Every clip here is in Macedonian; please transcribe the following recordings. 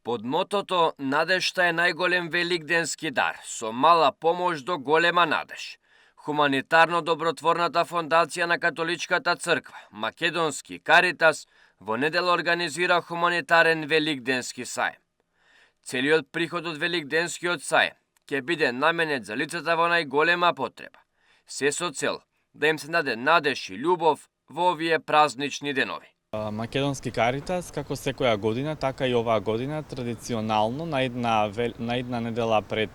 Под мотото «Надежта е најголем великденски дар, со мала помош до голема надеж», хуманитарно добротворната фондација на Католичката црква, Македонски Каритас, во недела организира хуманитарен великденски саем. Целиот приход од великденскиот саем ќе биде наменет за лицата во најголема потреба, се со цел да им се даде надеж и љубов во овие празнични денови. Македонски Каритас, како секоја година, така и оваа година, традиционално на една недела пред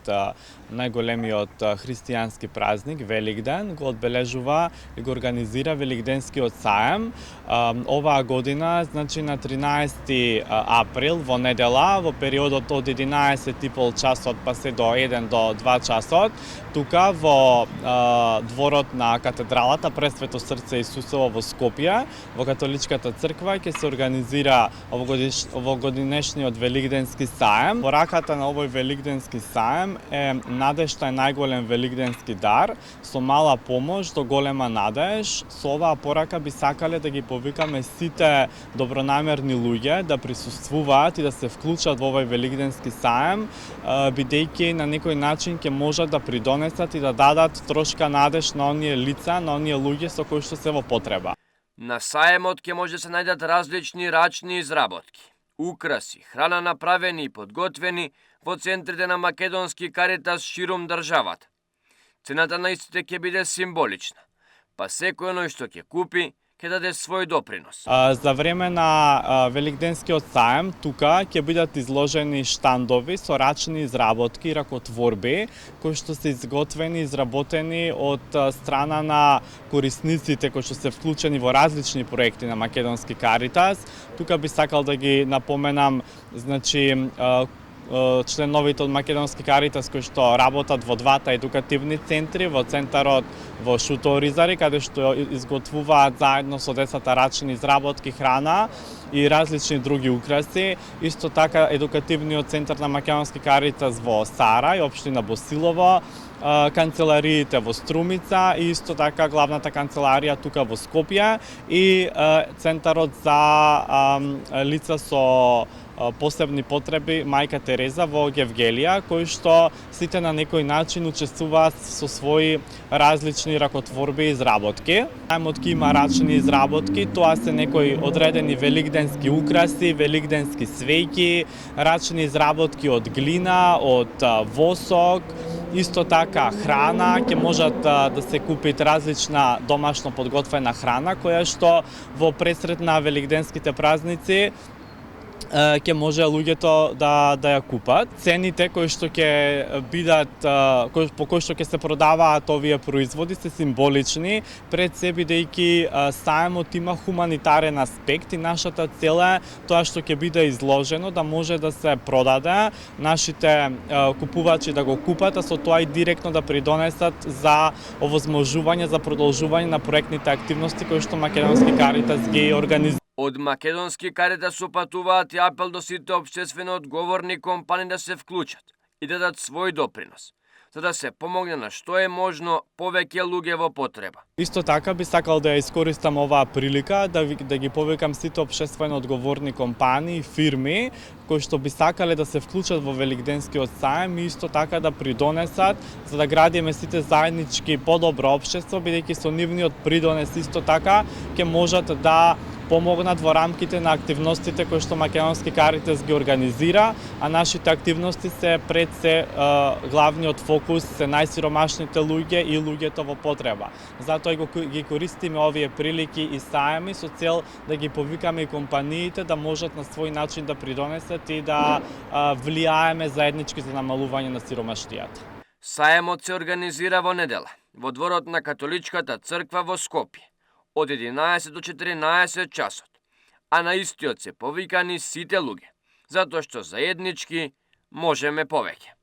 најголемиот христијански празник, Великден, го одбележува и го организира Великденскиот саем. Оваа година, значи на 13 април, во недела, во периодот од 11:30 часот па се до 1 до 2 часот, тука во дворот на катедралата Пресвето срце Исусово во Скопје, во Католичката црква ќе се организира овогодинешниот великденски саем. Пораката на овој великденски саем е надежта е најголем великденски дар, со мала помош до голема надеж. Со оваа порака би сакале да ги повикаме сите добронамерни луѓе да присуствуваат и да се вклучат во овој великденски саем, бидејќи на некој начин ќе можат да придонесат и да дадат трошка надеж на оние лица, на оние луѓе со кои што се во потреба. На саемот ќе може да се најдат различни рачни изработки, украси, храна направени и подготвени во центрите на Македонски Каритас ширум државата. Цената на истите ќе биде символична, па секој оној што ќе купи ќе даде свој допринос. За време на Великденскиот саем тука ќе бидат изложени штандови со рачни изработки и ракотворби кои што се изготвени и изработени од страна на корисниците кои што се вклучени во различни проекти на Македонски Каритас. Тука би сакал да ги напоменам, значи членовите од Македонски Каритас кои што работат во двата едукативни центри, во центарот во Шуто Оризари, каде што изготвуваат заедно со децата рачни изработки, храна и различни други украси. Исто така едукативниот центар на Македонски Каритас во Сарај, општина Босилово, канцелариите во Струмица и исто така главната канцеларија тука во Скопје и центарот за лица со посебни потреби Мајка Тереза во Гевгелија, кои што сите на некој начин учествуваат со своји различни ракотворби и изработки. Саемот ќе има рачни изработки, тоа се некои одредени великденски украси, великденски свеќи, рачни изработки од глина, од восок, исто така храна, ќе можат да се купит различна домашно подготвена храна, која што во пресред на великденските празници ќе може луѓето да ја купат. Цените кои што ќе бидат по кои што ќе се продаваат овие производи се символични, пред се бидејќи саемот има хуманитарен аспект и нашата цел е тоа што ќе биде изложено да може да се продаде, нашите купувачи да го купат, а со тоа и директно да придонесат за овозможување за продолжување на проектните активности кои што Македонски Каритас ги организира. Од Македонски Каритас сопатуваат и апел до сите општествено одговорни компании да се вклучат и да дадат свој допринос, за да се помогне на што е можно повеќе луѓе во потреба. Исто така би сакал да ја искористам оваа прилика да ги повикам сите општествено одговорни компании и фирми кои што би сакале да се вклучат во Великденскиот саем и исто така да придонесат за да градиме сите заеднички подобро општество, бидејќи со нивниот придонес исто така ќе можат да помогнат во рамките на активностите кои што Македонски Каритас ги организира, а нашите активности се пред се главниот фокус се најсиромашните луѓе и луѓето во потреба. Затоа ги користиме овие прилики и саеми со цел да ги повикаме и компаниите да можат на свој начин да придонесат и да влијаеме заеднички за намалување на сиромаштијата. Саемот се организира во недела во дворот на Католичката црква во Скопје од 11 до 14 часот, а на истиот се повикани сите луѓе, затоа што заеднички можеме повеќе.